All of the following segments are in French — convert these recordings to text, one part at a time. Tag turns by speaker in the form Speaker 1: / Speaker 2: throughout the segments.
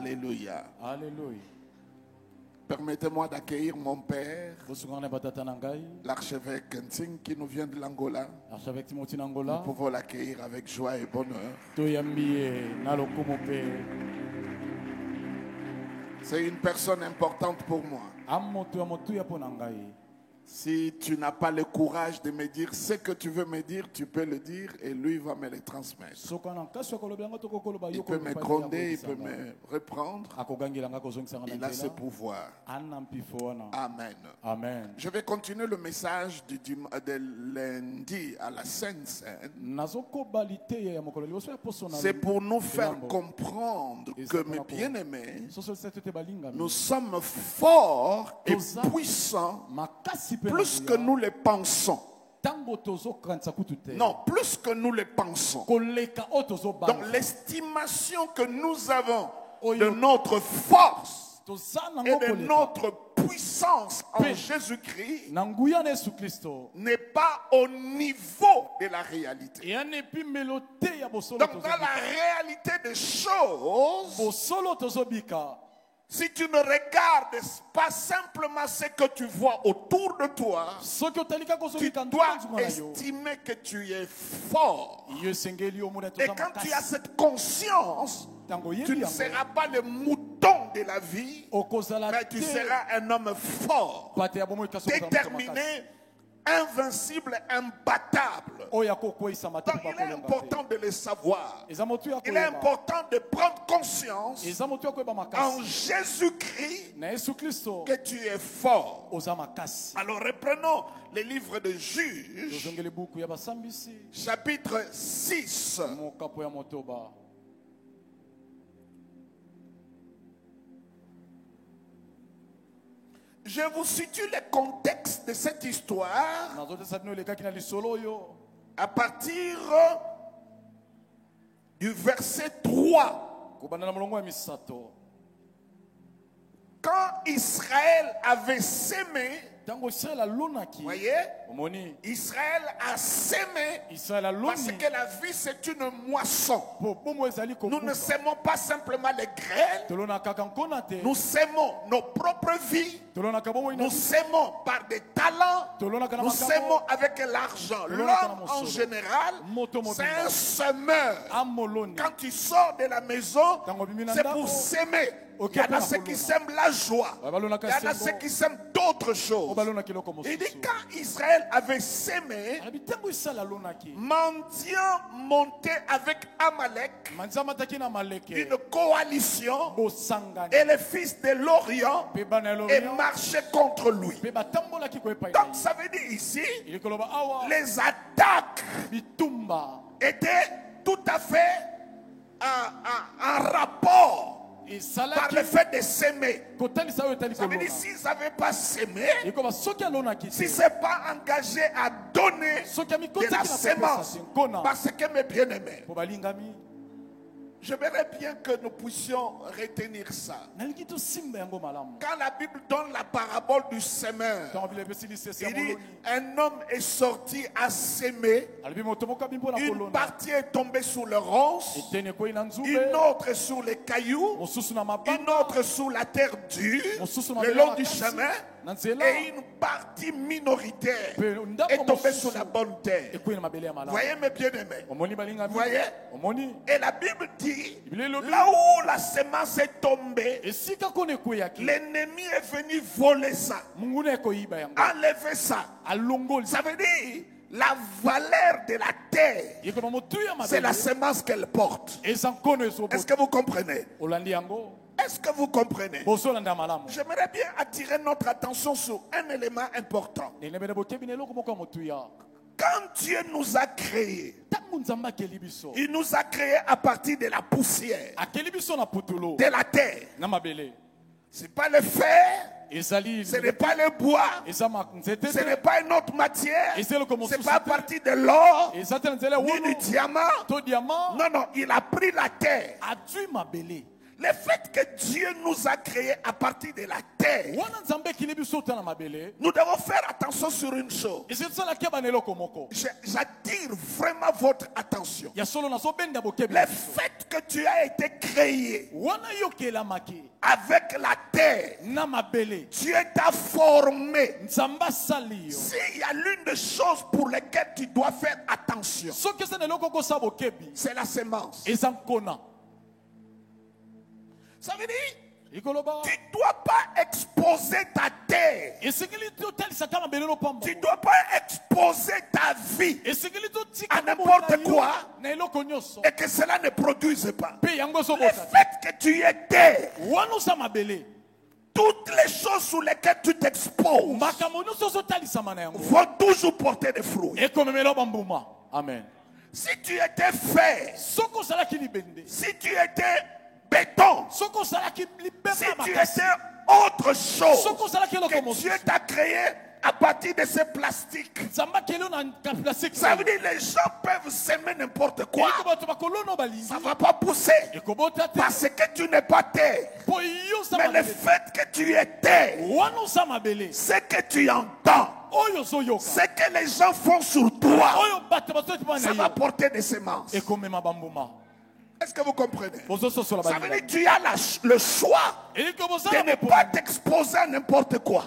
Speaker 1: Alléluia.
Speaker 2: Alléluia.
Speaker 1: Permettez-moi d'accueillir mon père, l'archevêque Ntsing, qui nous vient de l'Angola. Nous pouvons l'accueillir avec joie et bonheur. C'est une personne importante pour moi. Si tu n'as pas le courage de me dire ce que tu veux me dire, tu peux le dire et lui va me le transmettre. Il peut me gronder, il peut me reprendre. Il a ce pouvoir. Amen.
Speaker 2: Amen.
Speaker 1: Je vais continuer le message de lundi à la Sainte Seine. C'est pour nous faire comprendre que, mes bien-aimés, nous sommes forts et puissants plus que nous le pensons. Non, plus que nous le pensons. Donc l'estimation que nous avons de notre force et de notre puissance en Jésus-Christ n'est pas au niveau de la réalité. Donc dans la réalité des choses, si tu ne regardes pas simplement ce que tu vois autour de toi, tu dois estimer que tu es fort. Et quand tu as cette conscience, tu ne seras pas le mouton de la vie, mais tu seras un homme fort, déterminé, invincible, imbattable. Donc il est important de le savoir. Il est important de prendre conscience en Jésus-Christ que tu es fort. Alors reprenons le livre de Juges, chapitre 6. Je vous situe le contexte de cette histoire à partir du verset 3. Quand Israël avait sémé, voyez, Israël a sémé parce que la vie c'est une moisson. Nous ne sémons pas simplement les graines, nous sémons nos propres vies, nous sémons par des talents, nous sémons avec l'argent. L'homme en général, c'est un semeur. Quand tu sors de la maison, c'est pour s'aimer. Il y en a ceux qui sèment la joie, il y en a ceux qui sèment d'autres choses. Il dit quand Israël avait sémé, mendiant montait avec Amalek, une coalition, et les fils de l'Orient et marchaient contre lui. Donc ça veut dire ici, les attaques étaient tout à fait en rapport par le fait de s'aimer. Ça veut dire s'ils n'avaient pas s'aimé, si ce n'est pas engagé à donner de la sémence, parce que mes bien-aimés, j'aimerais bien que nous puissions retenir ça. Quand la Bible donne la parabole du semeur, il dit un homme est sorti à s'aimer, une partie est tombée sous le ronce, une autre sous les cailloux, une autre sous la terre dure, le long du chemin, et une partie minoritaire est tombée sur la bonne terre. Voyez mes bien-aimés, voyez, et la Bible dit là où la semence est tombée, l'ennemi est venu voler ça, enlever ça. Ça veut dire la valeur de la terre, c'est la semence qu'elle porte. Est-ce que vous comprenez? Est-ce que vous comprenez? J'aimerais bien attirer notre attention sur un élément important. Quand Dieu nous a créés, il nous a créés à partir de la poussière, de la terre. Ce n'est pas le fer, ce n'est pas le bois, ce n'est pas une autre matière, ce n'est pas à partir de l'or, ni du diamant. Non, non, il a pris la terre Le fait que Dieu nous a créés à partir de la terre, nous devons faire attention sur une chose. J'attire vraiment votre attention. Le fait que tu as été créé avec la terre, Dieu t'a formé. S'il y a l'une des choses pour lesquelles tu dois faire attention, c'est la semence. Ça veut dire, tu ne dois pas exposer ta terre. Tu ne dois pas exposer ta vie à n'importe quoi et que cela ne produise pas. Le fait que tu es terre, toutes les choses sur lesquelles tu t'exposes vont toujours porter des fruits.
Speaker 2: Amen.
Speaker 1: Si tu étais fer, si tu étais béton, si tu étais autre chose que Dieu t'a créé à partir de ces plastiques, ça veut dire que les gens peuvent s'aimer n'importe quoi, ça ne va pas pousser parce que tu n'es pas terre. Mais le fait que tu es terre, ce que tu entends, ce que les gens font sur toi, ça va porter des semences. Est-ce que vous comprenez? Ça veut dire que tu as le choix de ne pas t'exposer à n'importe quoi.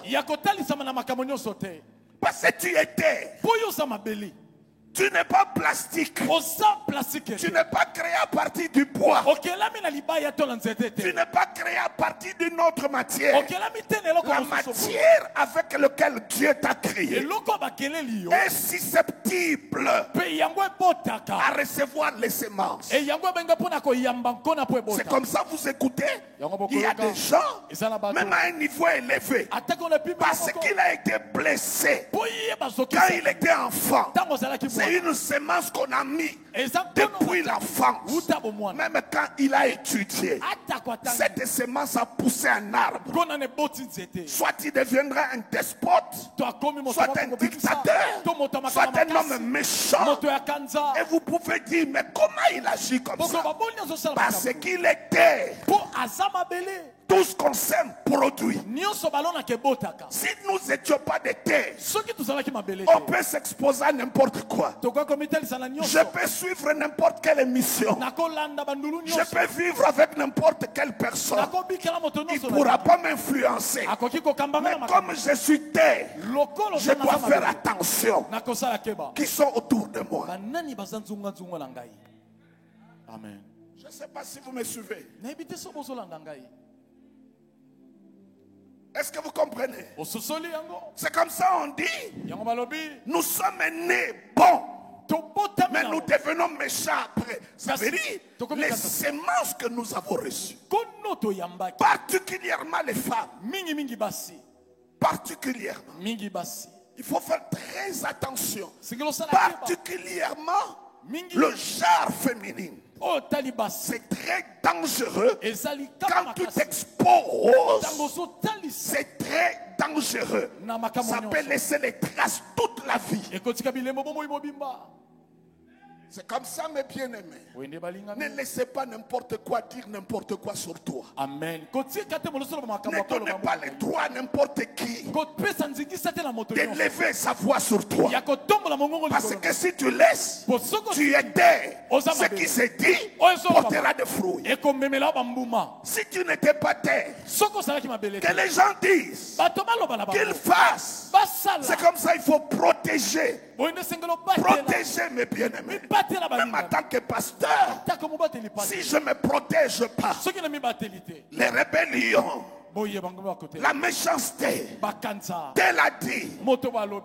Speaker 1: Parce que tu es terre. Tu n'es pas plastique. Tu n'es pas créé à partir du bois. Tu n'es pas créé à partir d'une autre matière. La matière avec laquelle Dieu t'a créé est susceptible à recevoir les semences. C'est comme ça vous écoutez. Il y a des gens, même à un niveau élevé, parce qu'il a été blessé quand il était enfant. C'est une semence qu'on a mis depuis l'enfance. Même quand il a étudié, cette semence a poussé un arbre. Soit il deviendra un despote, soit un dictateur, soit un homme méchant. Et vous pouvez dire, mais comment il agit comme ça? Parce qu'il était. Tout ce qu'on sème produit. Si nous n'étions pas de terre, on peut s'exposer à n'importe quoi. Je peux suivre n'importe quelle émission. Je peux vivre avec n'importe quelle personne. Il ne pourra pas m'influencer. Mais comme je suis terre, je dois faire attention qui sont autour de moi.
Speaker 2: Amen.
Speaker 1: Je ne sais pas si vous me suivez. Est-ce que vous comprenez? C'est comme ça on dit. Nous sommes nés bons, mais nous devenons méchants après. Ça veut dire les semences que nous avons reçues, particulièrement les femmes, particulièrement. Il faut faire très attention, particulièrement le genre féminin. C'est très dangereux quand tu t'exposes. C'est très dangereux. Ça peut laisser les traces toute la vie. C'est comme ça, mes bien-aimés. Ne laissez pas n'importe quoi dire n'importe quoi sur toi.
Speaker 2: Amen.
Speaker 1: Ne donnez pas le droit à n'importe qui d'élever sa voix sur toi. Parce que si tu laisses, tu es terre. Ce qui se dit portera des fruits. Si tu n'étais pas terre, que les gens disent, qu'ils fassent. C'est comme ça, il faut protéger. Protéger mes bien-aimés. Même en tant que pasteur, si je ne me protège pas, les rébellions, la méchanceté, tel a dit,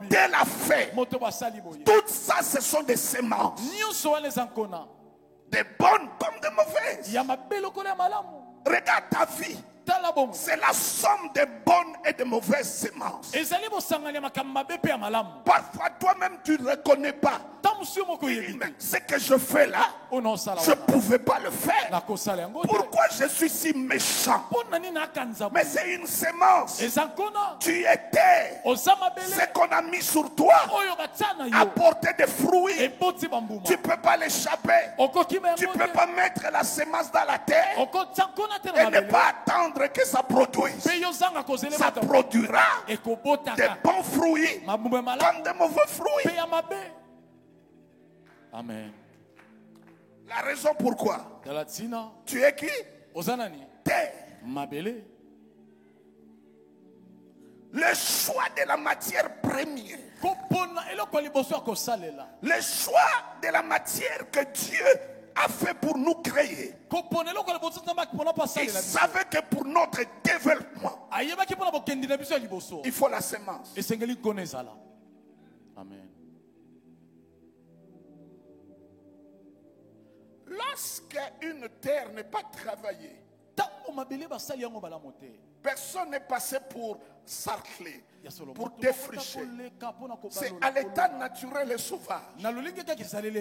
Speaker 1: tel a fait, tout ça ce sont des semences, des bonnes comme des mauvaises. Regarde ta vie. C'est la somme des bonnes et de mauvaises semences. Parfois toi-même tu ne reconnais pas Mais ce que je fais là, je ne pouvais pas le faire. Pourquoi je suis si méchant? Mais c'est une sémence. Tu étais. Ce qu'on a mis sur toi a porté des fruits. Tu ne peux pas l'échapper. Tu ne peux pas mettre la sémence dans la terre et ne pas attendre que ça produise. Ça produira des bons fruits comme des mauvais fruits.
Speaker 2: Amen.
Speaker 1: La raison pourquoi tu es qui? Terre. Le choix de la matière première. Le choix de la matière que Dieu a fait pour nous créer. Il savait que pour notre développement, il faut la sémence.
Speaker 2: Amen.
Speaker 1: Lorsque une terre n'est pas travaillée, personne n'est passé pour sarcler, pour défricher. C'est à l'état naturel et sauvage.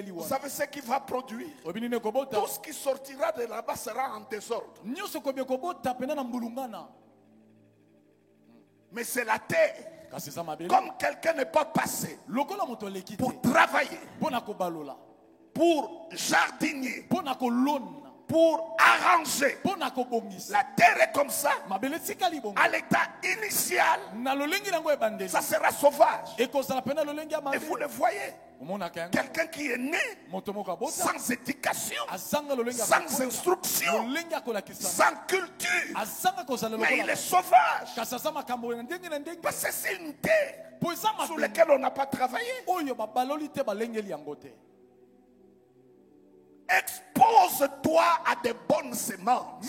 Speaker 1: Vous savez ce qu'il va produire? Tout ce qui sortira de là-bas sera en désordre. Mais c'est la terre. Comme quelqu'un n'est pas passé pour travailler, pour jardiner, pour arranger. La terre est comme ça. À l'état initial, ça sera sauvage. Et vous le voyez. Quelqu'un qui est né sans éducation, sans instruction, sans culture, mais il est sauvage. Parce que c'est une terre sur laquelle on n'a pas travaillé. Expose-toi à des bonnes semences.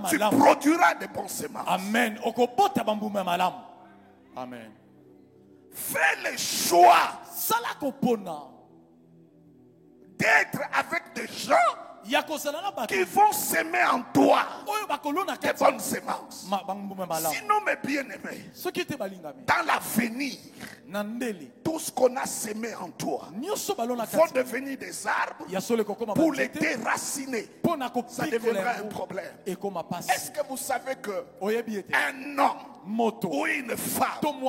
Speaker 1: Tu produiras des bonnes semences.
Speaker 2: Amen. Amen.
Speaker 1: Fais le choix d'être avec des gens qui vont s'aimer en toi des bonnes semences. Sinon, mes bien-aimés, dans l'avenir, tout ce qu'on a semé en toi vont devenir des arbres. Pour les déraciner, ça deviendra un problème. Est-ce que vous savez que un homme ou une femme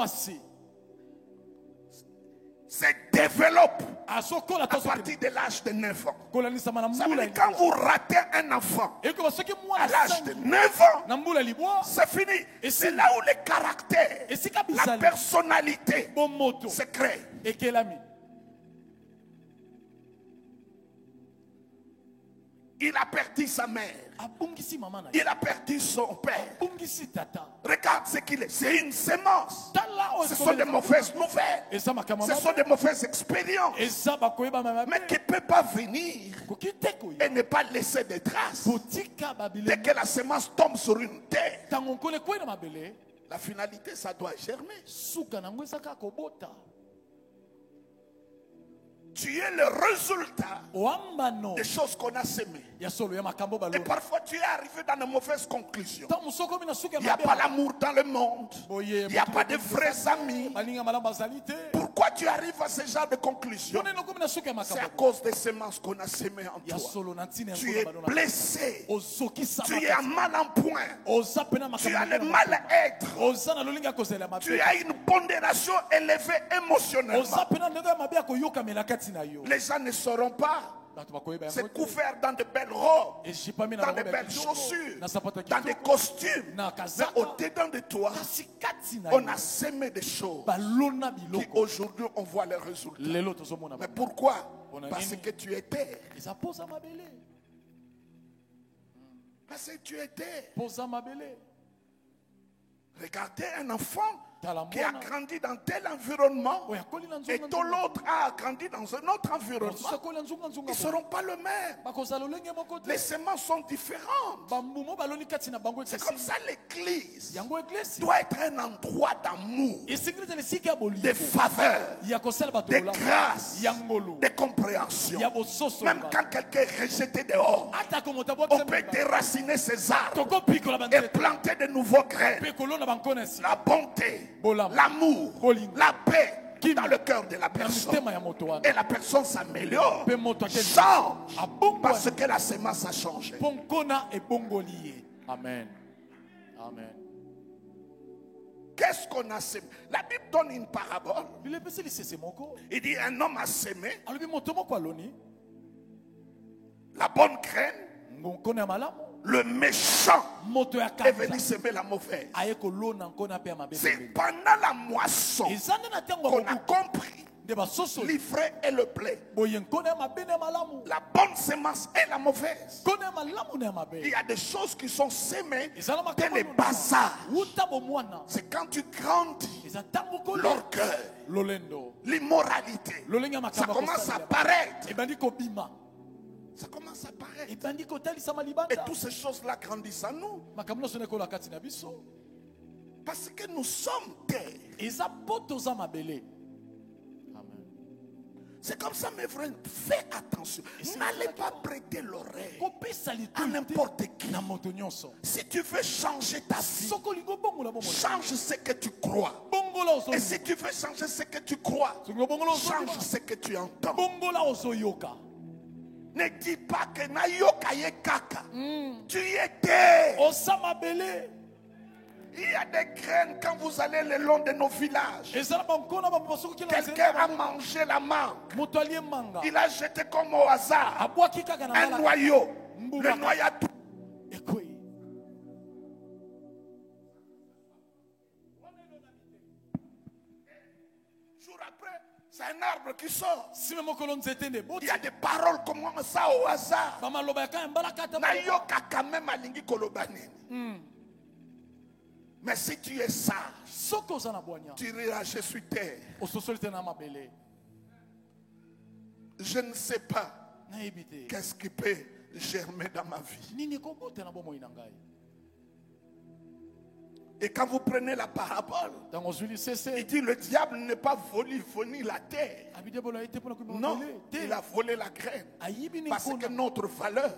Speaker 1: se développe à partir de l'âge de 9 ans? Ça veut dire quand vous ratez un enfant à l'âge de 9 ans, c'est fini. C'est là où le caractère, la personnalité se crée. Il a perdu sa mère. Il a perdu son père. Regarde ce qu'il est. C'est une sémence. Ce sont des mauvaises nouvelles. Ce sont des mauvaises expériences. Mais qui ne peut pas venir et ne pas laisser des traces. Dès que la sémence tombe sur une terre, la finalité, ça doit germer. Tu es le résultat des choses qu'on a semées. Et parfois tu es arrivé dans de mauvaises conclusions. Il n'y a pas l'amour dans le monde. Il n'y a pas de vrais amis. Pourquoi tu arrives à ce genre de conclusions? C'est à cause des semences qu'on a semées en toi. Tu es blessé. Tu es en mal en point. Tu as le mal-être. Tu as une pondération élevée émotionnellement. Les gens ne sauront pas. C'est couvert dans de belles robes, dans de belles chaussures, dans des costumes. Mais au-dedans de toi, on a semé des choses qui aujourd'hui on voit les résultats. Mais pourquoi? Parce que tu es terre. Parce que tu es terre. Regardez un enfant qui a grandi dans tel environnement et tout l'autre a grandi dans un autre environnement, ils ne seront pas le même. Les semences sont différentes. C'est comme ça l'église doit être un endroit d'amour, de faveur, de grâce, de compréhension. Même quand quelqu'un est rejeté dehors, on peut déraciner ses arbres et planter de nouveaux grains. La bonté, l'amour, la paix, dans le cœur de la personne. Et la personne s'améliore, change, parce que la semence a changé.
Speaker 2: Amen. Amen.
Speaker 1: Qu'est-ce qu'on a semé? La Bible donne une parabole. Il dit un homme a semé la bonne graine. Le méchant est venu semer la mauvaise. C'est pendant la moisson qu'on a compris l'ivraie et le blé. La bonne semence et la mauvaise. Il y a des choses qui sont semées dans les bazars. C'est quand tu grandis, l'orgueil, l'immoralité, ça commence à apparaître. Ça commence à apparaître. Et toutes ces choses-là grandissent en nous. Parce que nous sommes terre. C'est comme ça, mes frères, fais attention. N'allez pas prêter l'oreille à n'importe qui. Si tu veux changer ta vie, change ce que tu crois. Et si tu veux changer ce que tu crois, change ce que tu entends. Ne dis pas que Nayoka ye kaka. Tu y étais. Il y a des graines quand vous allez le long de nos villages. Quelqu'un a mangé la mangue. Il a jeté comme au hasard un noyau. Le noyau a tout. Jour après, c'est un arbre qui sort. Il y a des paroles comme ça au hasard. Nayoka quand même alingi kolobani. Mais si tu es sage, tu diras, je suis terre. Je ne sais pas qu'est-ce qui peut germer dans ma vie. Et quand vous prenez la parabole, il dit le diable n'est pas venu la terre. Non, il a volé la graine. Parce que notre valeur,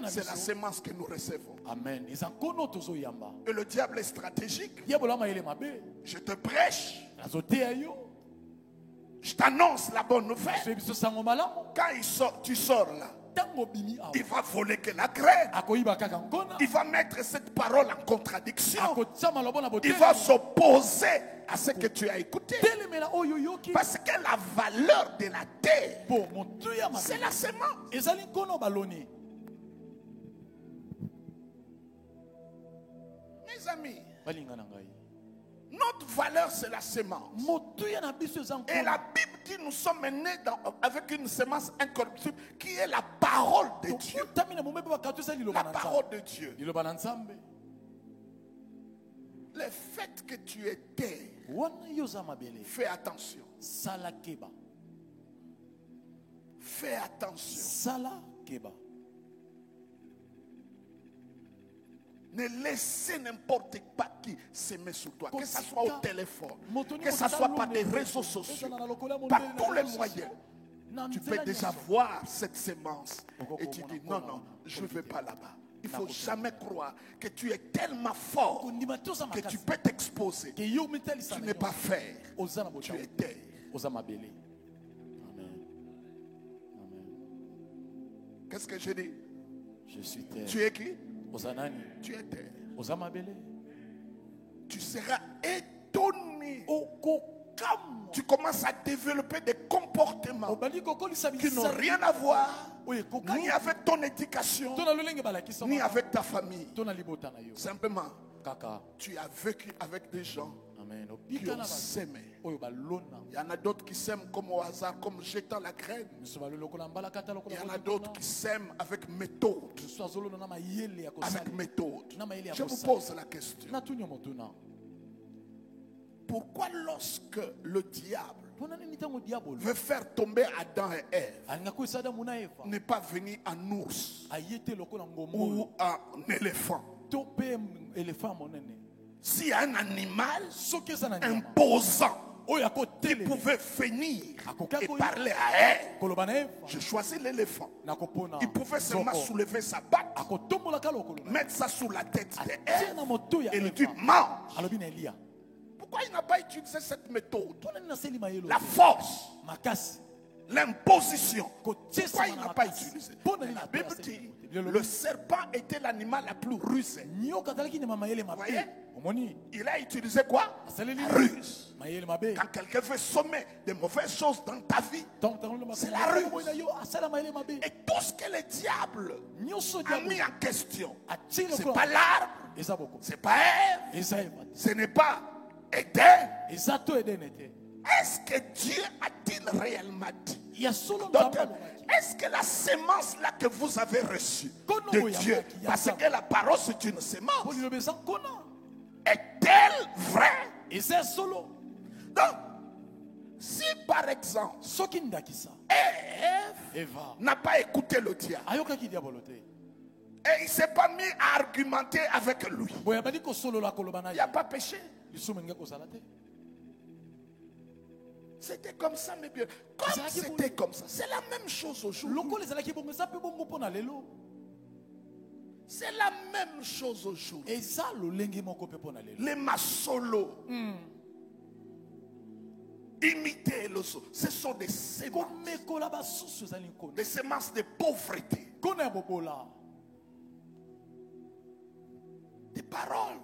Speaker 1: c'est la semence que nous recevons.
Speaker 2: Amen.
Speaker 1: Et le diable est stratégique. Je te prêche. Je t'annonce la bonne nouvelle. Quand tu sors là, il va voler que la graine. Il va mettre cette parole en contradiction. Il va s'opposer à ce que tu as écouté. Parce que la valeur de la terre, c'est la semence. Mes amis, notre valeur, c'est la semence. Et la Bible dit nous sommes nés avec une semence incorruptible qui est la parole de Dieu. La parole de Dieu. Le fait que tu étais, fais attention. Fais attention. Ne laissez n'importe pas qui s'aimer sur toi. Que ce soit au téléphone, que ce soit par des réseaux sociaux, par tous les moyens. Tu peux déjà voir cette semence et tu dis non, non, je ne vais pas là-bas. Il ne faut jamais croire que tu es tellement fort que tu peux t'exposer. Tu n'es pas faire. Tu es terre. Qu'est-ce que je dis?
Speaker 2: Je suis terre.
Speaker 1: Tu es qui? Tu es terre. Tu seras étonné. Tu commences à développer des comportements qui n'ont rien à voir ni avec ton éducation, ni avec ta famille. Simplement, tu as vécu avec des gens qui ont sémé. Il y en a d'autres qui sèment comme au hasard, comme jetant la graine. Il y en a d'autres qui sèment avec méthode. Avec méthode. Je vous pose la question. Pourquoi lorsque le diable veut faire tomber Adam et Ève, n'est pas venu en ours ou en éléphant? S'il y a un animal imposant qui pouvait venir et parler à Ève, je choisis l'éléphant. Il pouvait seulement soulever sa patte, mettre ça sous la tête d'Ève et lui dire mange. Pourquoi il n'a pas utilisé cette méthode? La force, l'imposition. Pourquoi il n'a pas utilisé? La Bible dit, le serpent était l'animal la plus rusée. Vous voyez? Il a utilisé quoi? La ruse. Quand quelqu'un veut sommer de mauvaises choses dans ta vie, c'est la ruse. Et tout ce que le diable a mis en question, c'est pas l'arbre, c'est pas Ève, ce n'est pas Éden. Est-ce que Dieu a-t-il réellement dit? Donc, est-ce que la semence là que vous avez reçue de Dieu, parce que la parole c'est une semence, est-elle vraie? Donc, si par exemple Ève n'a pas écouté le diable et il ne s'est pas mis à argumenter avec lui, il n'y a pas péché. C'était comme ça, mes bien. Comme c'était comme ça, c'est la même chose aujourd'hui. C'est la même chose aujourd'hui. Les masolos, imiter le son, ce sont des semences. Des semences de pauvreté. Des paroles.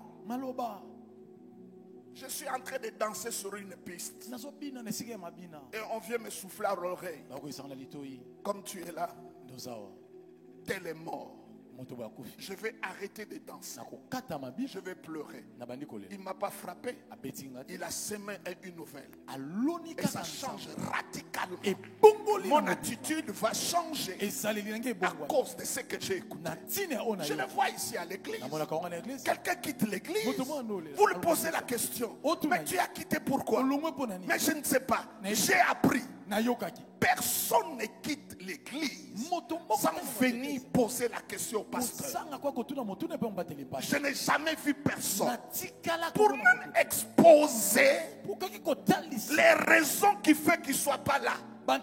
Speaker 1: Je suis en train de danser sur une piste. Et on vient me souffler à l'oreille. Comme tu es là, tel est mort. Je vais arrêter de danser. Je vais pleurer. Il ne m'a pas frappé. Il a semé une nouvelle. Et ça change radicalement. Mon attitude va changer à cause de ce que j'ai écouté. Je le vois ici à l'église. Quelqu'un quitte l'église. Vous lui posez la question. Mais tu as quitté pourquoi? Mais je ne sais pas. J'ai appris. Personne ne quitte l'église sans venir poser la question au pasteur. Je n'ai jamais vu personne pour même exposer les raisons qui font qu'il ne soit pas là. Par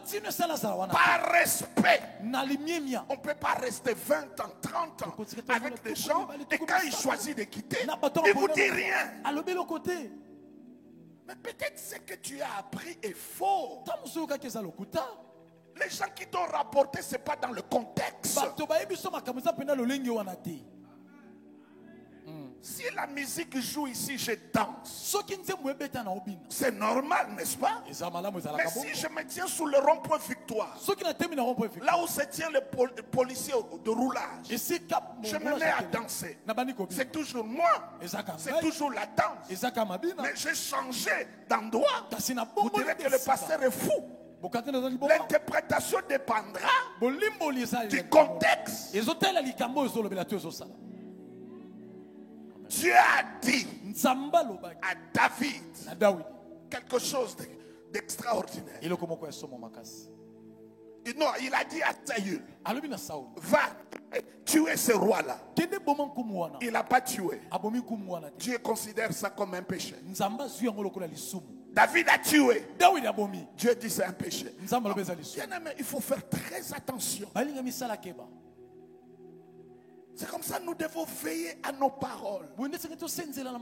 Speaker 1: respect. On ne peut pas rester 20 ans, 30 ans avec des gens et quand ils choisissent de quitter, ils ne vous disent rien. Mais peut-être ce que tu as appris est faux. Les gens qui t'ont rapporté, ce n'est pas dans le contexte. Si la musique joue ici, je danse. C'est normal, n'est-ce pas? Mais si je me tiens sous le rond-point Victoire, là où se tient le policier de roulage, je me mets à danser. C'est toujours moi. C'est toujours la danse. Mais j'ai changé d'endroit. Vous direz que le pasteur est fou. L'interprétation dépendra du contexte. Dieu a dit à David quelque chose d'extraordinaire. Non, il a dit à Saül, va tuer ce roi-là. Il n'a pas tué. Dieu considère ça comme un péché. David a tué. Dieu dit c'est un péché. Bien aimé, il faut faire très attention. C'est comme ça que nous devons veiller à nos paroles,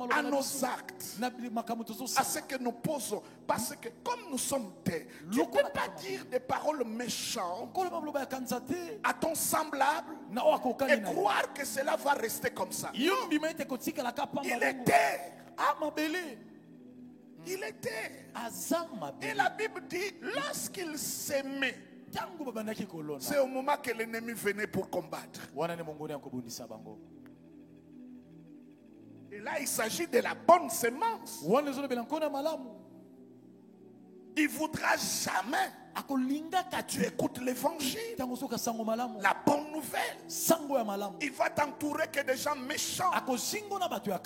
Speaker 1: à nos actes, à ce que nous posons. Parce que comme nous sommes des, tu ne peux pas dire des paroles méchantes à ton semblable et croire que cela va rester comme ça. Il était. Il était. Et la Bible dit, lorsqu'il s'aimait, c'est au moment que l'ennemi venait pour combattre. Et là, il s'agit de la bonne semence. Il ne voudra jamais que tu écoutes l'évangile, la bonne nouvelle. Il va t'entourer que des gens méchants,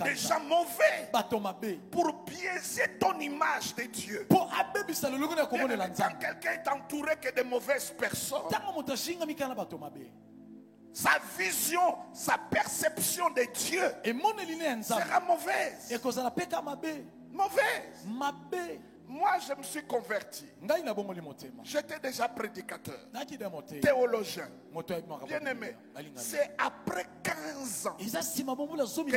Speaker 1: des gens mauvais, pour biaiser ton image de Dieu. Quand quelqu'un est entouré que de mauvaises personnes, sa vision, sa perception de Dieu sera mauvaise. Mauvaise. Moi, je me suis converti. J'étais déjà prédicateur, théologien. Bien aimé, c'est après 15 ans que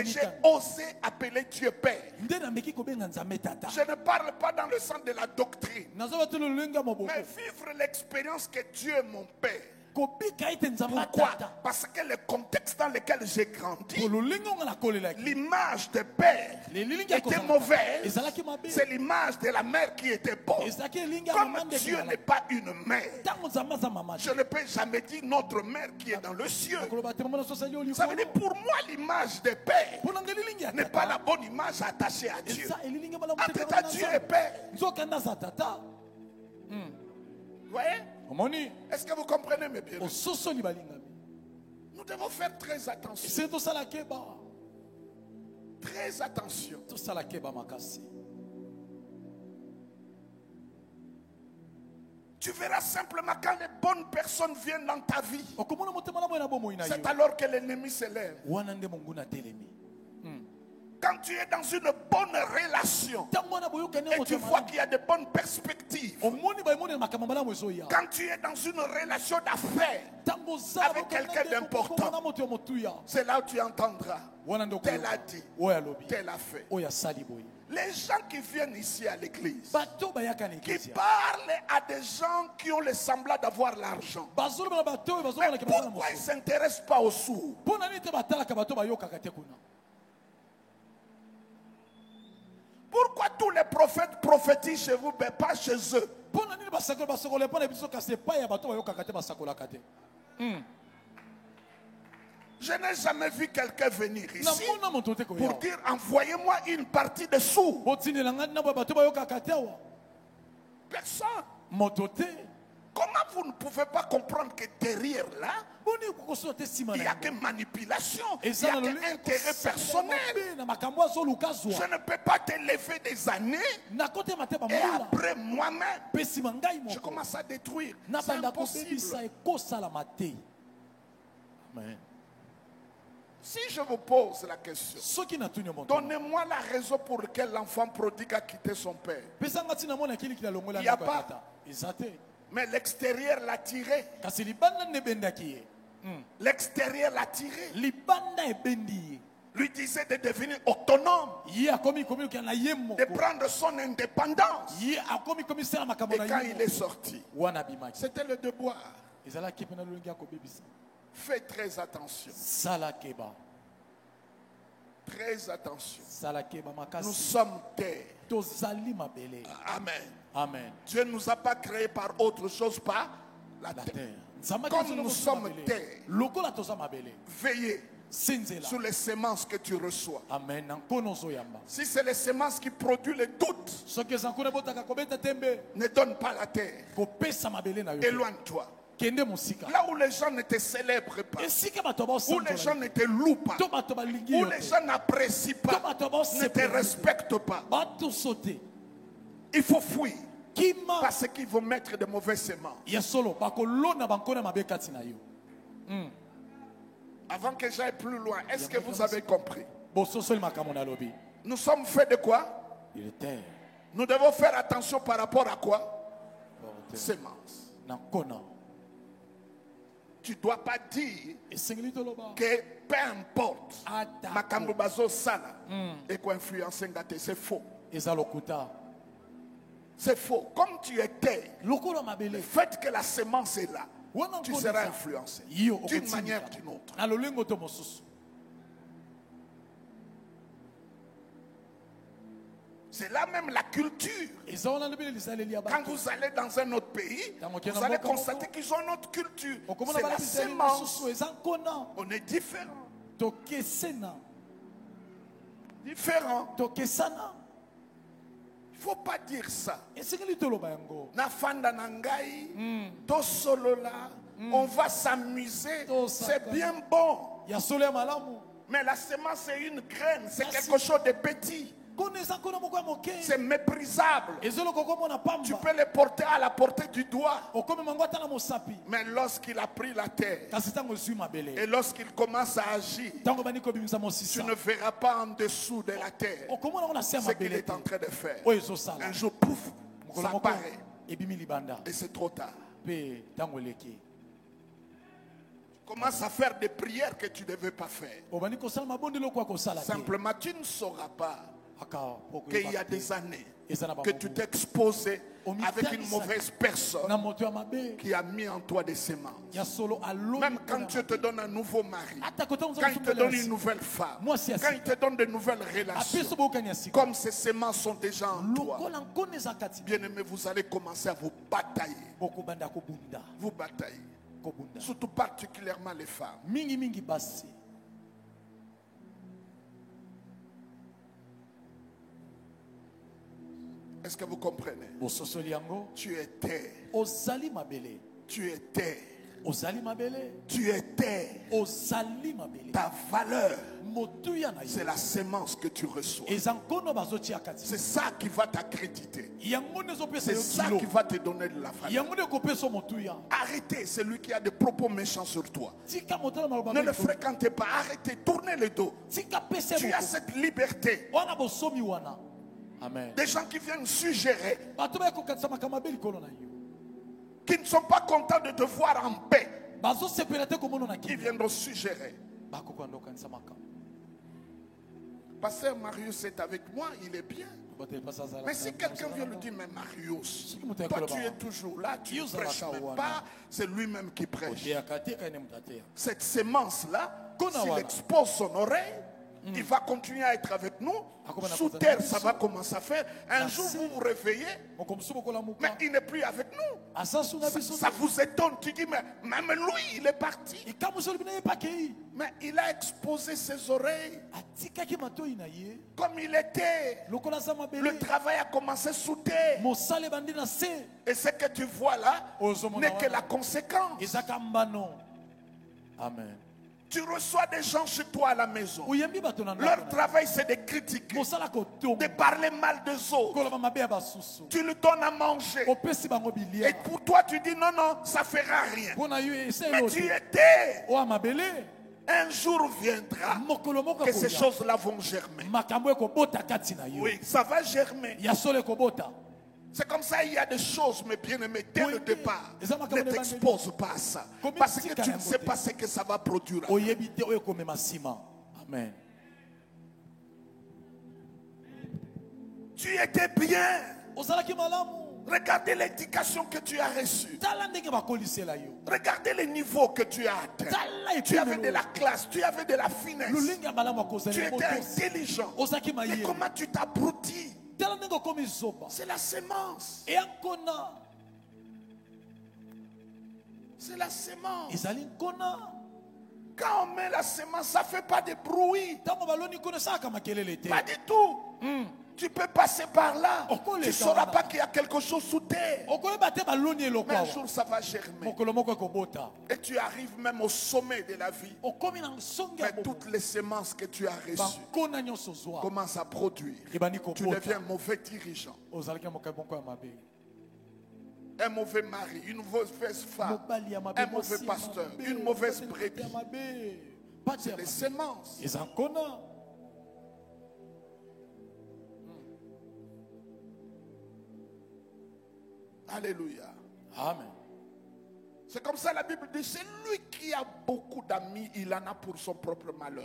Speaker 1: j'ai osé appeler Dieu Père. Je ne parle pas dans le sens de la doctrine, mais vivre l'expérience que Dieu est mon Père. Pourquoi? Parce que le contexte dans lequel j'ai grandi, l'image de père était mauvaise. C'est l'image de la mère qui était bonne. Comme Dieu n'est pas une mère, je ne peux jamais dire notre mère qui est dans le ciel. Ça veut dire pour moi l'image de père n'est pas la bonne image attachée à Dieu. Entre Dieu et père. Vous voyez? Est-ce que vous comprenez mes bien? Nous devons faire très attention. Très attention. Tu verras simplement quand les bonnes personnes viennent dans ta vie, c'est alors que l'ennemi s'élève. Quand tu es dans une bonne relation et tu vois qu'il y a de bonnes perspectives, quand tu es dans une relation d'affaires avec quelqu'un d'important, c'est là où tu entendras tel a dit, tel a fait. Les gens qui viennent ici à l'église, qui parlent à des gens qui ont le semblant d'avoir l'argent, mais pourquoi ils ne s'intéressent pas aux sous? Pourquoi tous les prophètes prophétisent chez vous, mais pas chez eux? Je n'ai jamais vu quelqu'un venir ici pour dire envoyez-moi une partie de sous. Personne. Comment vous ne pouvez pas comprendre que derrière là, il n'y a que manipulation, il n'y a que intérêt personnel. Je ne peux pas te lever des années et après moi-même, je commence à détruire. C'est impossible. Amen. Si je vous pose la question, donnez-moi la raison pour laquelle l'enfant prodigue a quitté son père. Il n'y a pas. Mais l'extérieur l'a tiré. L'extérieur l'a tiré. Lui disait de devenir autonome, de prendre son indépendance. Et quand il est sorti, c'était le devoir. Fais très attention. Très attention. Nous sommes terre. Amen.
Speaker 2: Amen.
Speaker 1: Dieu ne nous a pas créés par autre chose, pas la terre. Comme nous sommes terre, veillez sur les semences que tu reçois.
Speaker 2: Amen.
Speaker 1: Si c'est les semences qui produisent les doutes, ne donne pas la terre. Éloigne-toi. Là où les gens ne te célèbrent pas, où les gens ne te louent pas, où les gens n'apprécient pas, ne te respectent pas, il faut fuir. Parce qu'ils vont mettre de mauvaises semences. Avant que j'aille plus loin, est-ce que vous avez compris? Nous sommes faits de quoi? Nous devons faire attention par rapport à quoi? Semences. Tu ne dois pas dire que peu importe makambo bazo sala et quoi influencer ngate, c'est faux. C'est faux. Comme tu étais, le fait que la semence est là, tu seras influencé d'une manière ou d'une autre. C'est là même la culture. Quand vous allez dans un autre pays, vous allez constater qu'ils ont une autre culture. C'est la sémence. On est différent. Différent. Il ne faut pas dire ça. Nafanda nangai, to solola, on va s'amuser, c'est bien bon. Mais la semence c'est une graine, c'est quelque chose de petit. C'est méprisable. Tu peux le porter à la portée du doigt. Mais lorsqu'il a pris la terre et lorsqu'il commence à agir, tu ne verras pas en dessous de la terre ce qu'il est en train de faire. Un jour, pouf, Ça apparaît. Et c'est trop tard. Tu commences à faire des prières que tu ne devais pas faire. Simplement, tu ne sauras pas qu'il y a des années que tu t'es exposé avec une mauvaise personne qui a mis en toi des semences. Même quand Dieu te donne un nouveau mari, quand il te donne une nouvelle femme, quand il te donne de nouvelles relations, comme ces semences sont déjà en toi, bien aimé, vous allez commencer à vous batailler. Vous batailler. Surtout particulièrement les femmes. Est-ce que vous comprenez? Tu es terre. Tu es terre. Tu es terre. Ta valeur, c'est la sémence que tu reçois. C'est ça qui va t'accréditer. C'est ça qui va te donner de la valeur. Arrêtez celui qui a des propos méchants sur toi. Ne le fréquentez pas. Arrêtez, tournez le dos. Tu as cette liberté.
Speaker 2: Amen.
Speaker 1: Des gens qui viennent suggérer, qui ne sont pas contents de te voir en paix, qui viendront suggérer. Pasteur Marius est avec moi, il est bien. Mais si quelqu'un vient lui dire, mais Marius, toi tu es toujours là, tu ne prêches même pas, c'est lui-même qui prêche. Cette sémence-là, s'il expose son oreille, il va continuer à être avec nous. Sous terre, ça va commencer à faire. Un jour, vous vous réveillez, mais il n'est plus avec nous. Ça vous étonne. Tu dis, mais même lui, il est parti. Mais il a exposé ses oreilles. Comme il était. Le travail a commencé sous terre. Et ce que tu vois là n'est que la conséquence.
Speaker 2: Amen.
Speaker 1: Tu reçois des gens chez toi à la maison. Leur travail, c'est de critiquer, de parler mal des autres. Tu lui donnes à manger. Et pour toi, tu dis non, non, ça ne fera rien. Mais tu étais. Un jour viendra que ces choses-là vont germer. Oui, ça va germer. C'est comme ça, il y a des choses, mes bien-aimés, dès le départ, ne t'expose pas à ça. Parce que tu ne sais pas ce que ça va produire.
Speaker 2: Amen.
Speaker 1: Tu étais bien. Regardez l'éducation que tu as reçue. Regardez les niveaux que tu as atteints. Tu avais de la classe, tu avais de la finesse. Tu étais intelligent. Mais comment tu t'abrutis? C'est la sémence. C'est la sémence. Quand on met la sémence, ça ne fait pas de bruit. Pas du tout. Tu peux passer par là. Tu ne sauras pas qu'il y a quelque chose sous terre. Mais un jour, ça va germer. Et tu arrives même au sommet de la vie. Mais toutes les semences que tu as reçues commencent à produire. Tu deviens un mauvais dirigeant. Un mauvais mari, une mauvaise femme, un mauvais pasteur, une mauvaise brebis. C'est les semences. Alléluia.
Speaker 2: Amen.
Speaker 1: C'est comme ça la Bible dit, c'est lui qui a beaucoup d'amis, il en a pour son propre malheur.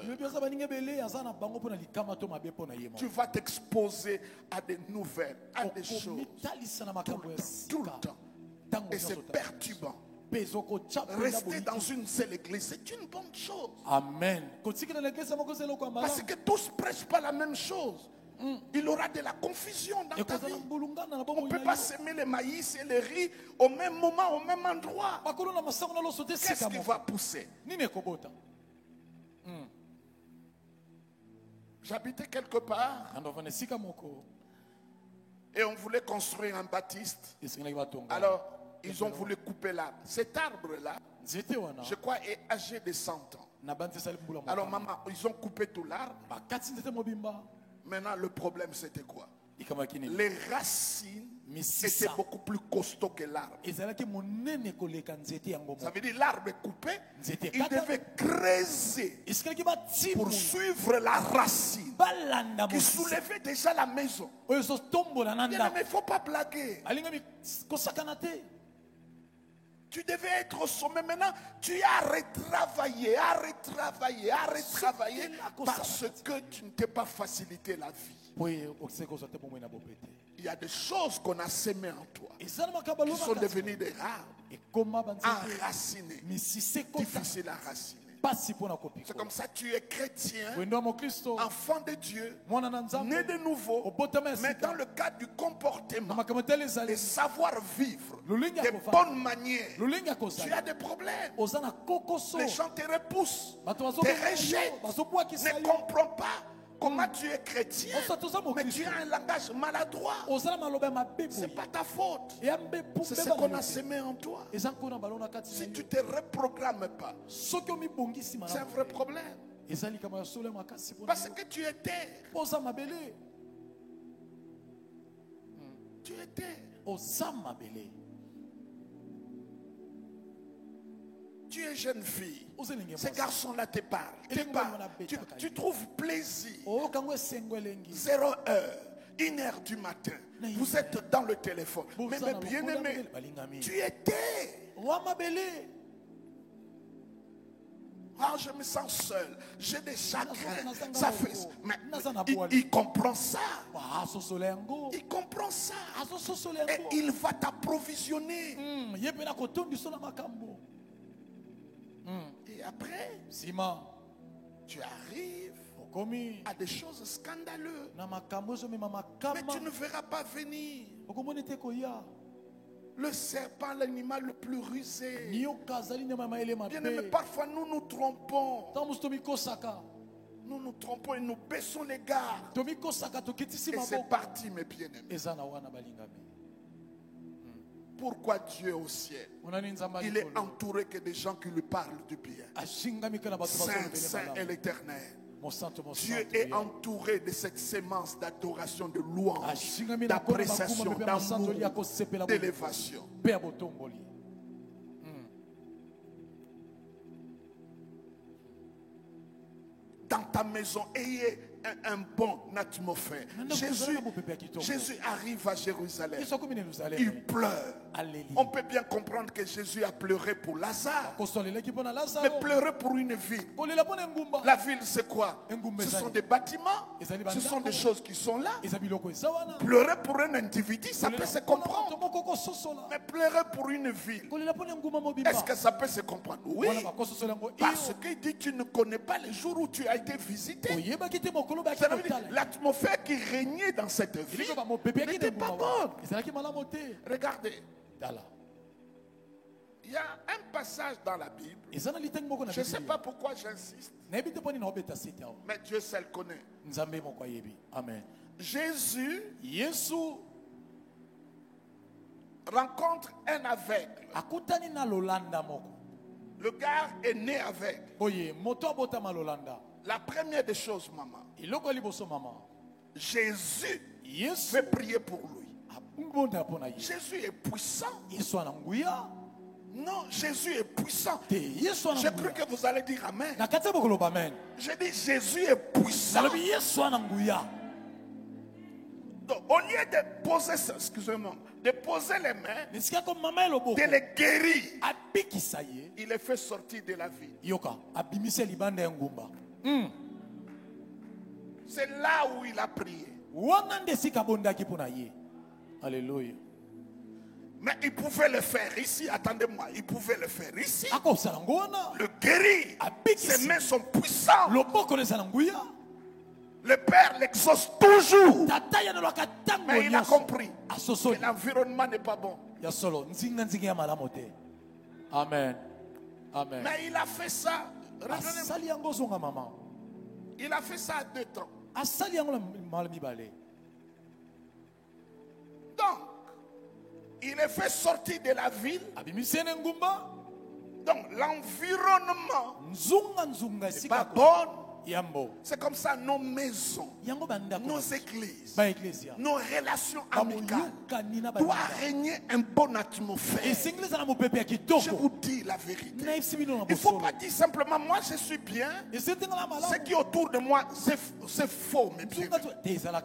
Speaker 1: Tu vas t'exposer à des nouvelles, à des choses tout le temps. Et c'est perturbant. Rester dans une seule église, c'est une bonne chose.
Speaker 2: Amen.
Speaker 1: Parce que tous ne prêchent pas la même chose. Il aura de la confusion dans ta vie. On ne peut pas semer le maïs et le riz au même moment, au même endroit. Qu'est-ce qui va pousser? J'habitais quelque part et on voulait construire un baptiste. Alors, ils ont voulu couper l'arbre. Cet arbre-là, je crois, est âgé de 100 ans. Alors, maman, ils ont coupé tout l'arbre. Maintenant, le problème, c'était quoi? Les racines était beaucoup plus costaud que l'arbre. Ça veut dire l'arbre est coupé, il devait creuser pour suivre la racine qui soulevait déjà la maison. Mais il ne faut pas blaguer. Tu devais être au sommet. Maintenant, tu as retravaillé parce que tu ne t'es pas facilité la vie. Il y a des choses qu'on a sémées en toi qui sont devenues des arbres enracinés, difficiles à raciner. C'est comme ça que tu es chrétien, enfant de Dieu, né de nouveau, mais dans le cadre du comportement, des savoir-vivre, des bonnes manières, tu as des problèmes. Les gens te repoussent, te rejettent, ne comprennent pas comment tu es chrétien, mais tu as un langage maladroit. Ce n'est pas ta faute. C'est ce qu'on a semé en toi. Si tu ne te reprogrammes pas, c'est un vrai problème. Parce que tu es terre. Tu es terre. Tu es jeune fille. Ces garçons-là te parlent. Tu trouves plaisir. 0 heure, 1 heure du matin. Vous êtes dans le téléphone. Mais mes bien-aimés, tu étais. Ah, je me sens seul. J'ai des chagrins. Ça fait. Mais il comprend ça. Il comprend ça. Et il va t'approvisionner. Et après, tu arrives à des choses scandaleuses. Mais tu ne verras pas venir le serpent, l'animal le plus rusé. Bien aimé, parfois nous nous trompons. Nous nous trompons et nous baissons les gardes. Et c'est parti, mes bien-aimés. Pourquoi Dieu au ciel? Il est entouré que des gens qui lui parlent du bien. Saint, Saint est l'Éternel. Dieu est entouré de cette sémence d'adoration, de louange, d'appréciation, d'amour, d'élévation. Dans ta maison, ayez un bon atmosphère. Jésus arrive à Jérusalem. Il pleure. On peut bien comprendre que Jésus a pleuré pour Lazare. Mais pleurer pour une ville. La ville, c'est quoi? Ce sont des bâtiments. Ce sont des choses qui sont là. Pleurer pour un individu, ça peut se comprendre. Mais pleurer pour une ville, est-ce que ça peut se comprendre? Oui. Parce qu'il dit tu ne connais pas les jours où tu as été visité. L'atmosphère qui régnait dans cette ville n'était pas bonne. Regardez. Il y a un passage dans la Bible. Je ne sais pas pourquoi j'insiste. Mais Dieu seul connaît.
Speaker 2: Amen.
Speaker 1: Jésus rencontre un aveugle. Le gars est né aveugle. La première des choses, maman, Jésus veut prier pour lui. Jésus est puissant. Non, Jésus est puissant. J'ai cru que vous allez dire Amen. J'ai dit Jésus est puissant. Donc, au lieu de poser, excusez-moi, de poser les mains, de les guérir, il les fait sortir de la vie. C'est là où il a prié.
Speaker 2: Alléluia.
Speaker 1: Mais il pouvait le faire ici. Attendez-moi, il pouvait le faire ici. Le guérir. Ses mains sont puissantes. Le Père l'exauce toujours. Mais il a compris que l'environnement n'est pas bon.
Speaker 2: Amen. Amen.
Speaker 1: Mais il a fait ça. Il a fait ça à 2 temps. Donc, il est fait sortir de la ville. Donc, l'environnement n'est pas bon. C'est comme ça nos maisons, nos églises, nos relations amicales doivent régner une bonne atmosphère. Je vous dis la vérité. Il ne faut pas dire simplement moi je suis bien. Ce qui est autour de moi c'est faux, mes bien.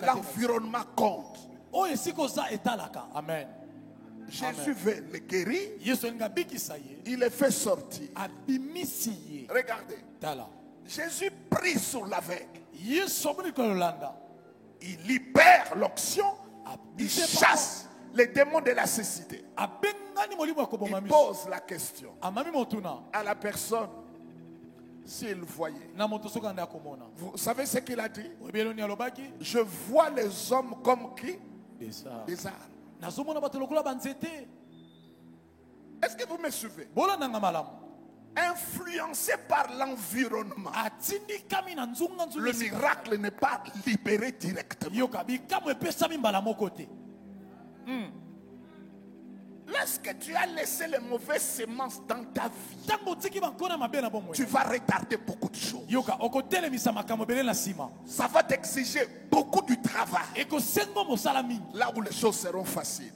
Speaker 1: L'environnement compte.
Speaker 2: Amen.
Speaker 1: Jésus veut le guérir. Il est fait sortir. Regardez. Jésus prie sur l'aveugle. Il libère l'onction. Il chasse les démons de la cécité. Il pose la question à la personne s'il voyait. Vous savez ce qu'il a dit? Je vois les hommes comme qui? Des arbres. Est-ce que vous me suivez? Influencé par l'environnement, le miracle n'est pas libéré directement. Lorsque tu as laissé les mauvaises semences dans ta vie, tu vas retarder beaucoup de choses. Ça va t'exiger beaucoup de travail là où les choses seront faciles.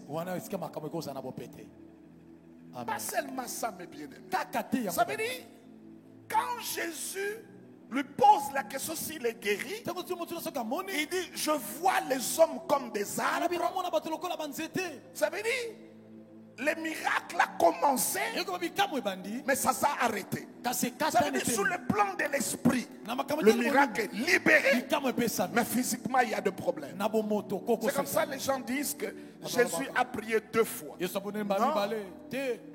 Speaker 1: Pas seulement ça, mes bien-aimés. Ça veut dire, quand Jésus lui pose la question s'il est guéri, il dit, je vois les hommes comme des arbres. Ça veut dire, le miracle a commencé, mais ça s'est arrêté. Ça veut dire, sur le plan de l'esprit, le miracle est libéré, mais physiquement il y a des problèmes. C'est comme ça que les gens disent que Jésus a prié 2 fois. Non,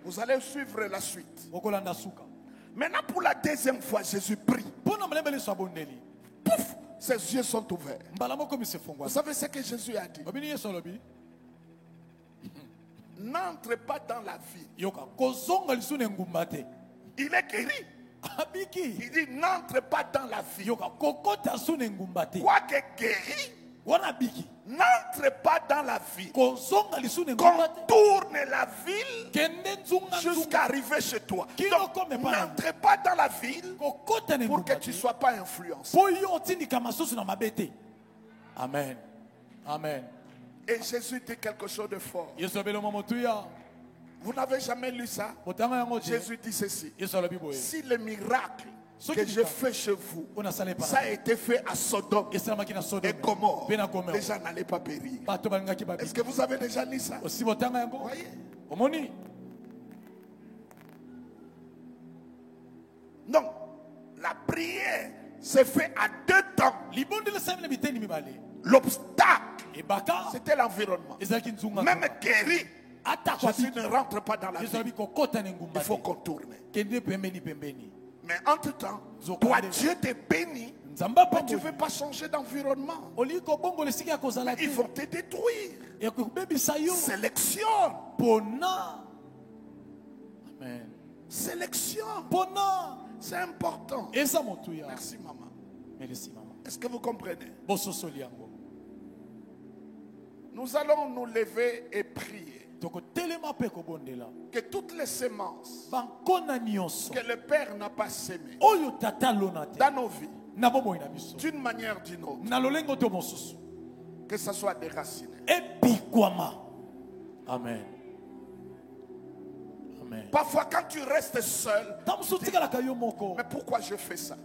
Speaker 1: vous allez suivre la suite. Maintenant, pour la 2e fois, Jésus prie. Pouf, ses yeux sont ouverts. Vous savez ce que Jésus a dit? N'entre pas dans la ville. Il est guéri. Il dit n'entre pas dans la ville. Quoique guéri, n'entre pas dans la ville. Contourne la ville jusqu'à arriver chez toi. Donc, n'entre pas dans la ville pour que tu ne sois pas influencé.
Speaker 2: Amen. Amen.
Speaker 1: Et Jésus dit quelque chose de fort. Vous n'avez jamais lu ça? Jésus dit ceci. Si le miracle que j'ai fait chez vous, ça a été fait à Sodome et Gomorrhe, les gens n'allaient pas périr. Est-ce que vous avez déjà lu ça? Voyez? Donc, la prière se fait à 2 temps. L'obstacle, c'était l'environnement. Même guéri, Jésus ne rentre pas dans la vie. Il faut contourner. Mais entre-temps, toi, Dieu te bénit. Mais tu ne veux pas changer d'environnement. Ils vont te détruire. Sélectionne.
Speaker 2: Amen.
Speaker 1: Sélectionne. C'est important. Merci, maman. Est-ce que vous comprenez? Nous allons nous lever et prier que toutes les semences que le Père n'a pas sémées dans nos vies, d'une manière ou d'une autre, que ça soit déraciné.
Speaker 2: Amen. Amen.
Speaker 1: Parfois quand tu restes seul, mais pourquoi je fais ça?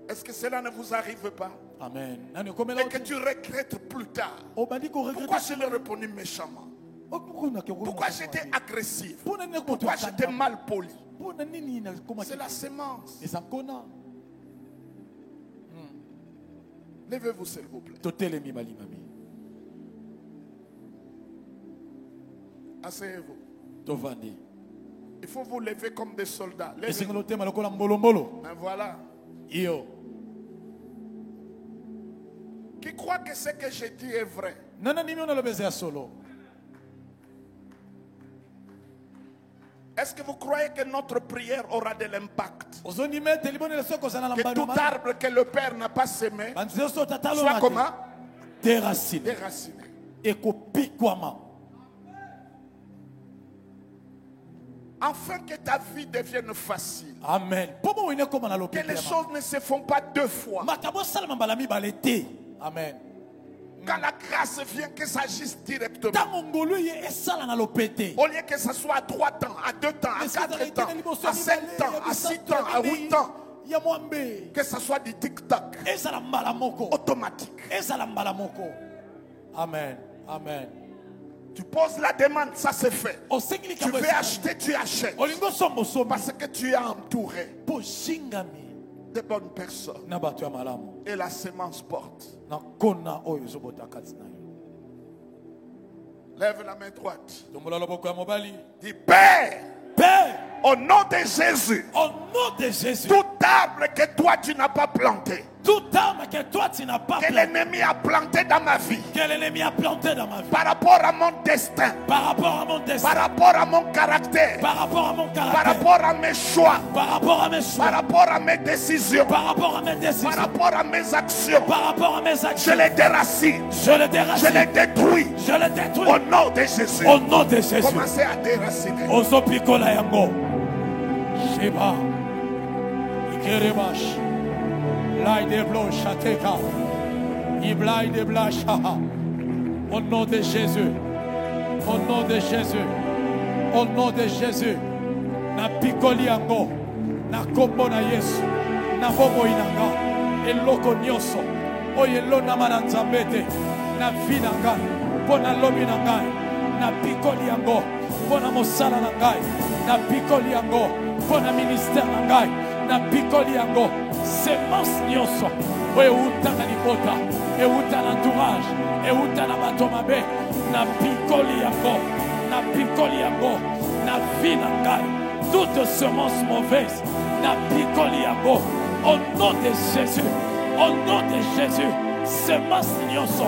Speaker 1: Est-ce que cela ne vous arrive pas?
Speaker 2: Amen.
Speaker 1: Et que tu regrettes plus tard. Pourquoi je l'ai répondu méchamment? Pourquoi j'étais agressif? Pourquoi j'étais mal poli? C'est la semence. Levez-vous s'il vous plaît. Asseyez-vous. Il faut vous lever comme des soldats. Ben voilà. Qui croit que ce que je dis est vrai? Est-ce que vous croyez que notre prière aura de l'impact? Que tout arbre que le Père n'a pas semé soit comment? Déraciné. Afin que ta vie devienne facile.
Speaker 2: Amen.
Speaker 1: Que les choses ne se font pas deux fois.
Speaker 2: Amen.
Speaker 1: Quand la grâce vient, que ça agisse directement. Au lieu que ça soit à 3 temps, à 2 temps, à 4 temps, à 5 temps, à 6 temps, à 8 temps. Que ça soit du tic-tac. Automatique.
Speaker 2: Amen. Amen.
Speaker 1: Tu poses la demande, ça se fait. Tu veux acheter, tu achètes. Parce que tu es entouré de bonnes personnes. Et la semence porte. Lève la main droite. Dis Père.
Speaker 2: Père.
Speaker 1: Au nom de Jésus.
Speaker 2: Au nom de Jésus.
Speaker 1: Tout arbre que toi tu n'as pas planté.
Speaker 2: Tout arbre que toi tu n'as pas
Speaker 1: planté. Que l'ennemi a planté dans ma vie.
Speaker 2: Que l'ennemi a planté dans ma vie.
Speaker 1: Par rapport à mon destin.
Speaker 2: Par rapport à mon destin.
Speaker 1: Par rapport à mon caractère.
Speaker 2: Par rapport à mon caractère.
Speaker 1: Par rapport à mes choix.
Speaker 2: Par rapport à mes choix.
Speaker 1: Par rapport à mes décisions.
Speaker 2: Par rapport à mes décisions.
Speaker 1: Par rapport à mes actions.
Speaker 2: Par rapport à mes actions.
Speaker 1: Je les déracine.
Speaker 2: Je les déracine.
Speaker 1: Je les détruis.
Speaker 2: Je les détruis.
Speaker 1: Au nom de Jésus.
Speaker 2: Au nom de Jésus.
Speaker 1: Commencez à déraciner.
Speaker 2: Ozopikola yango. Sheba. Ikerebash. Lai de blo shateka. Iblai de blasha. Au nom de Jésus. Au nom de Jésus. Au nom de Jésus. Na pikoli yango. Na kombo na Yesu. Na bobo inanga. Eloko nyoso. Oyelo na mananzambete. Na vida ngai. Pona lobi na ngai. Na pikoli yango. Pona mosala na ngai. Na pikoli yango. Pona ministère na ngai. Na pikoli yango. Semence nyonso. Euta na libota. Euta na entourage. Euta na bato mabe. Na pikoli yango. Na pikoli yango. Na vie na ngai. Toute semence mauvaise. Na pikoli yango. Au nom de Jésus. Au nom de Jésus. Semence nyonso.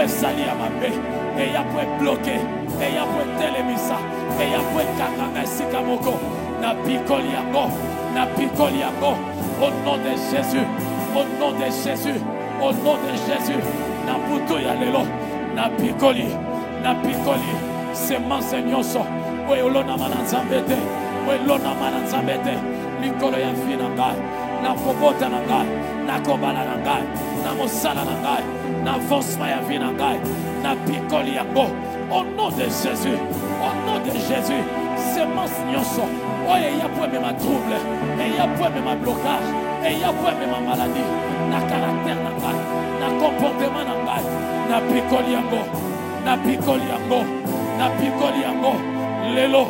Speaker 2: Ezali ya mabe. Et ya peut bloquer. Et ya peut telemisa. Et ya peut kakanga esika moko. Na pikoli yango. Na pikoli yango. Au nom de Jésus. Au nom de Jésus. Au nom de Jésus. Na buto ya lelo. Na pikoli. Na pikoli. Semence nyonso. Oye olona mananzambete. Oye olona mananzambete. Likolo ya fina ngai. Na kobota na ngai. Na kobala na ngai. Na mosala na ngai. Na avancement ya vie na ngai. Na pikoli yango. Au nom de Jésus. Au nom de Jésus. Semence nyonso. Oye ya pour même trouble. Et ya pour même blocage. Et ya pour même maladie. Na caractère na ngai. Na comportement na ngai. Na pikoli yango. Na pikoli yango. Na pikoli yango. Lelo.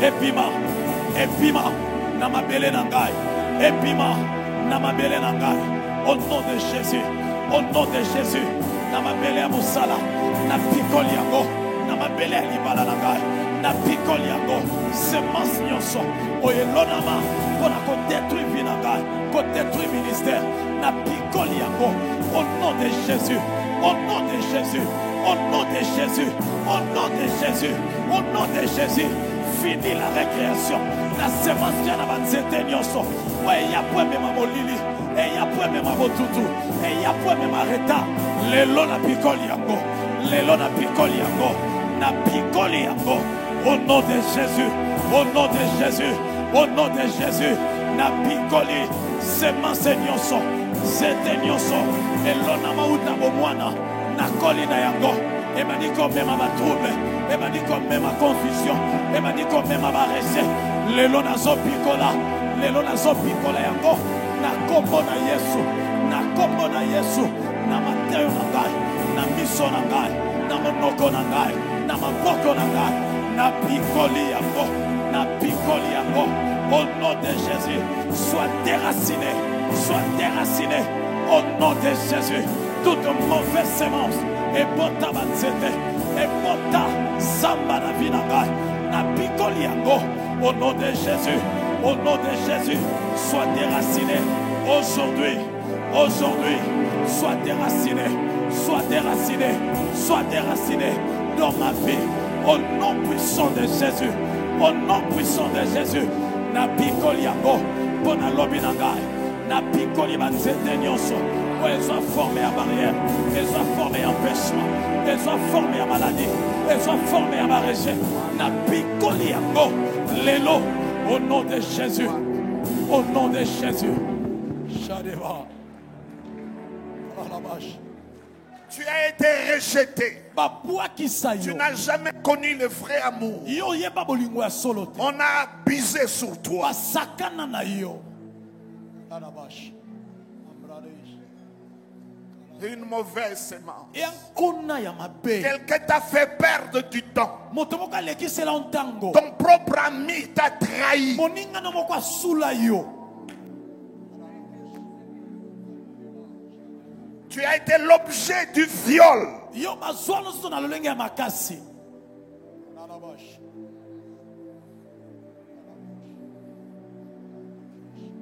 Speaker 2: Epima. Epima. Na mabele na ngai. Epima. Na mabele na ngai. Au nom de Jésus. Au nom de Jésus. Na mabele ya musala. Na pikoli yango. Na mabele ya libala na ngai. Na pikoli yango. Semence nyonso. Oye lonama. Pona ko détruire vie na ngai. Ko détruire ministère. Na pikoli yango. Au nom de Jésus. Au nom de Jésus. Au nom de Jésus. Au nom de Jésus. Au nom de Jésus. Fini la récréation. La semence vient à banzete nyonso. Ouais, ya pour même molili. Et ya pour même botutu. Et ya pour même arrêta. Lelo na pikoli yango. Lelo na pikoli yango. Na pikoli yango. Au nom de Jésus. Au nom de Jésus. Au nom de Jésus. Na pikoli. Semence nyonso. Zete nyonso. Elo na mauta bomwana. Na koli na yango. Et m'a dit comme même ma trouble. Et m'a dit comme même ma confusion. Et m'a dit comme même ma récé. Lelo na zo pikola. Lelo na zo pikola yango. Na kombo na Yesu. Na kombo na Yesu. Na mateo na ngai. Na miso na ngai. Na monoko na ngai. Na maboko na ngai. Na pikoli yango. Na pikoli yango. Au nom de Jésus. Sois déraciné. Sois déraciné. Au nom de Jésus. Toute mauvaise semence. Et bota banzete. Et bota samba na vie na ngai. Na pikoli yango. Au nom de Jésus. Au nom de Jésus. Sois déraciné. Aujourd'hui. Aujourd'hui. Sois déraciné. Sois déraciné. Sois déraciné dans ma vie. Au nom puissant de Jésus. Au nom puissant de Jésus. Na pikoli yango. Pona lobi na ngai. Na pikoli banzete nyonso. Elles sont formées à barrière. Elles sont formées à empêchement. Elles sont formées à maladie. Elles sont formées à rejet. Na picoli yango. Lelo. Au nom de Jésus. Au nom de Jésus. Shadeva.
Speaker 1: Tu as été rejeté. Tu n'as jamais connu le vrai amour. On a abusé sur toi. Une mauvaise semence. Quelqu'un t'a fait perdre du temps. Ton propre ami t'a trahi. Tu as été l'objet du viol.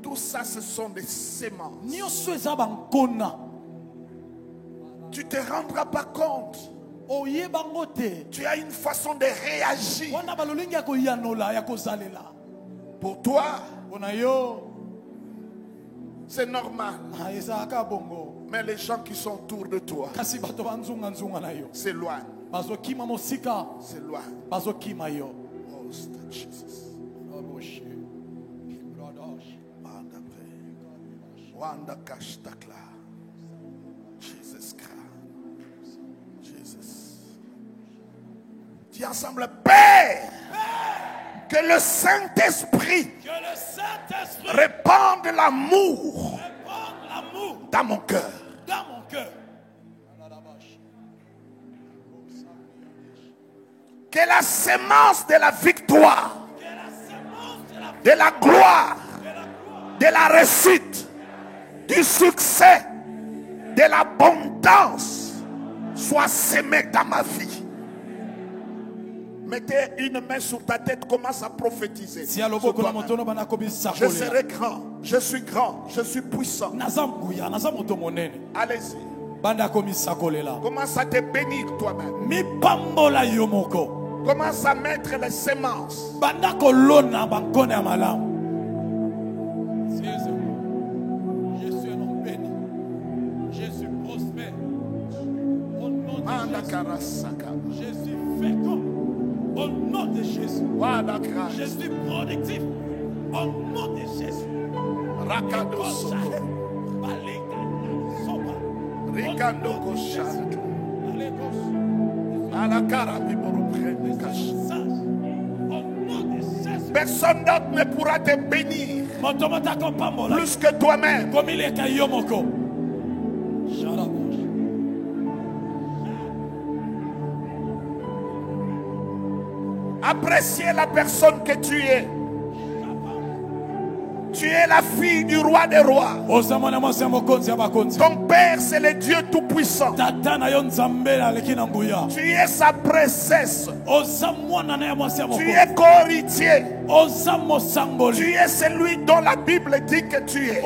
Speaker 1: Tout ça, ce sont des semences. Tu ne te rendras pas compte. Tu as une façon de réagir. Pour toi, c'est normal. Mais les gens qui sont autour de toi s'éloignent. S'éloignent. Dis ensemble, Père, que le Saint-Esprit répande l'amour dans mon cœur. Que la semence de la victoire, de la gloire, de la réussite, du succès, de l'abondance soit semée dans ma vie. Mettez une main sur ta tête, commence à prophétiser. Je serai grand, je suis grand, je suis puissant. Allez-y. Commence à te bénir toi-même. Commence à mettre les semences.
Speaker 2: Je suis un homme béni. Je suis prospère. Je suis fécond. Au nom de Jésus. Je suis productif. Au nom de Jésus.
Speaker 1: Personne d'autre ne pourra te bénir plus que toi-même. Appréciez la personne que tu es. Tu es la fille du roi des rois. Ton père, c'est le Dieu Tout-Puissant. Tu es sa princesse. Tu es co-héritier. Tu es celui dont la Bible dit que tu es.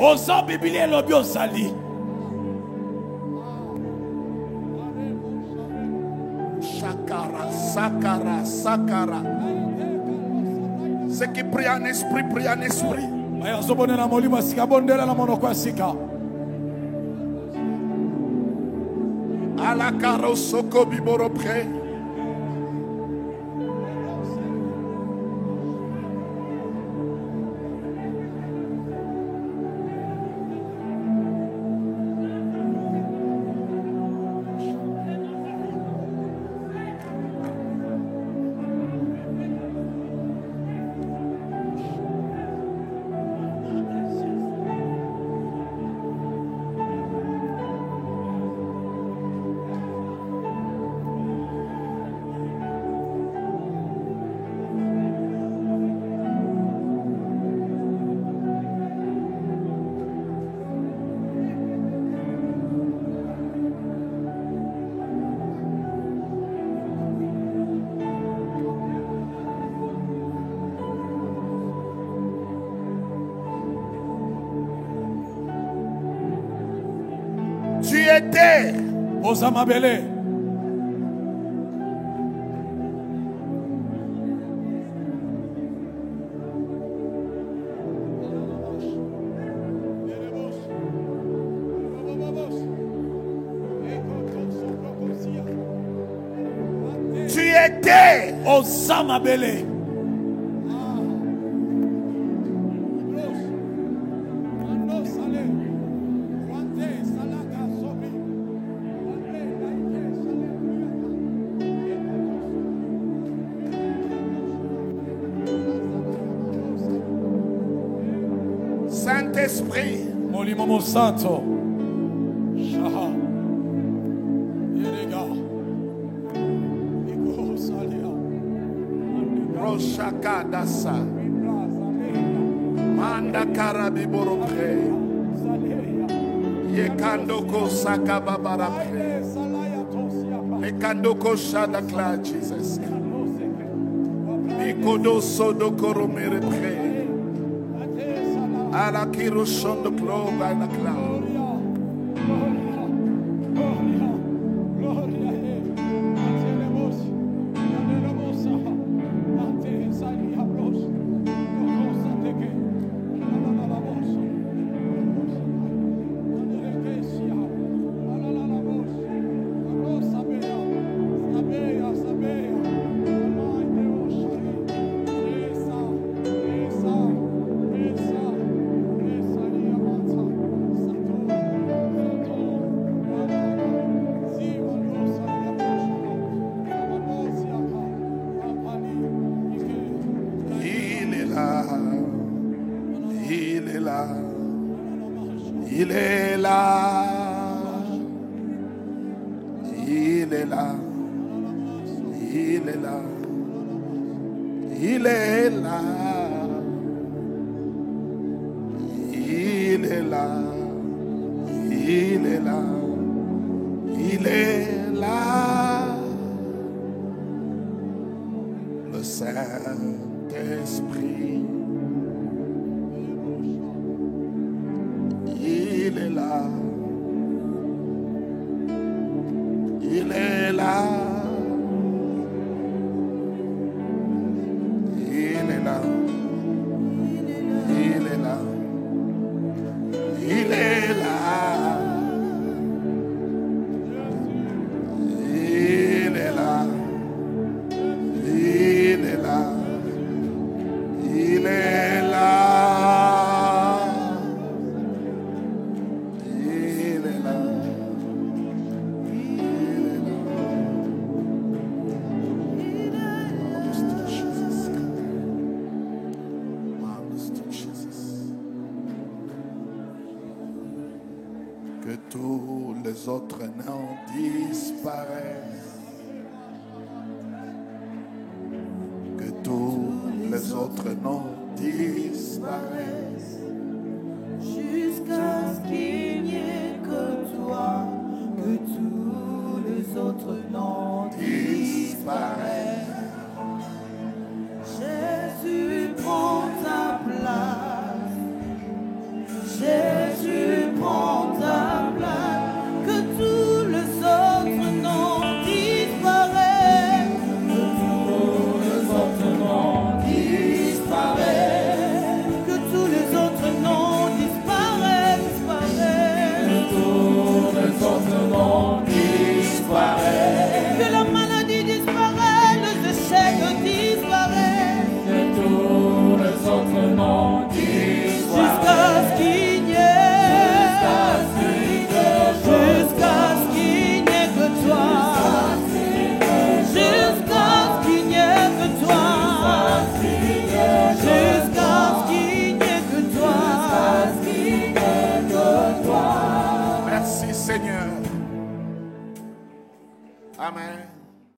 Speaker 1: Shakara, Sakara, Sakara. Ceux qui prient en esprit, prient en esprit. Alakaro soko biboro pre. Tu étais
Speaker 2: Osamabele. Osama Bele.
Speaker 1: Saint-Esprit,
Speaker 2: Molimo Santo, Shaha, Yerega, Ego Salia,
Speaker 1: Roshaka Dasa, Manda Karabiborobre, Yekandoko Sakababarabre, Ekandoko Shadakla, Jesus, Nikodo Sodokoro Merebre. À la Kiroshon de Globe à la cloud. Il est là, il est là, il est là, il est là, il est là, il est là, il est là, le Saint-Esprit. Il est là, il est là, il est là, il est là, il est là, il est là, il est là, il est là. Que tous les autres noms disparaissent. Que tous les autres noms disparaissent.
Speaker 3: Jusqu'à ce qu'il n'y ait que toi, que tous les autres noms disparaissent. Jésus prend ta place. Jésus prend ta place. Que tous les autres noms disparaissent. Que tous les autres noms disparaissent. Que tous les autres noms disparaissent. Que tous les autres noms disparaissent. Que la maladie disparaisse, les échecs disparaissent. Que tous les autres noms disparaissent. Jusqu'à ce qu'il n'y ait, jusqu'à ce qu'il n'y ait que toi. Jusqu'à ce qu'il n'y ait que toi. Jusqu'à ce qu'il n'y ait que toi.
Speaker 1: Merci Seigneur. Amen.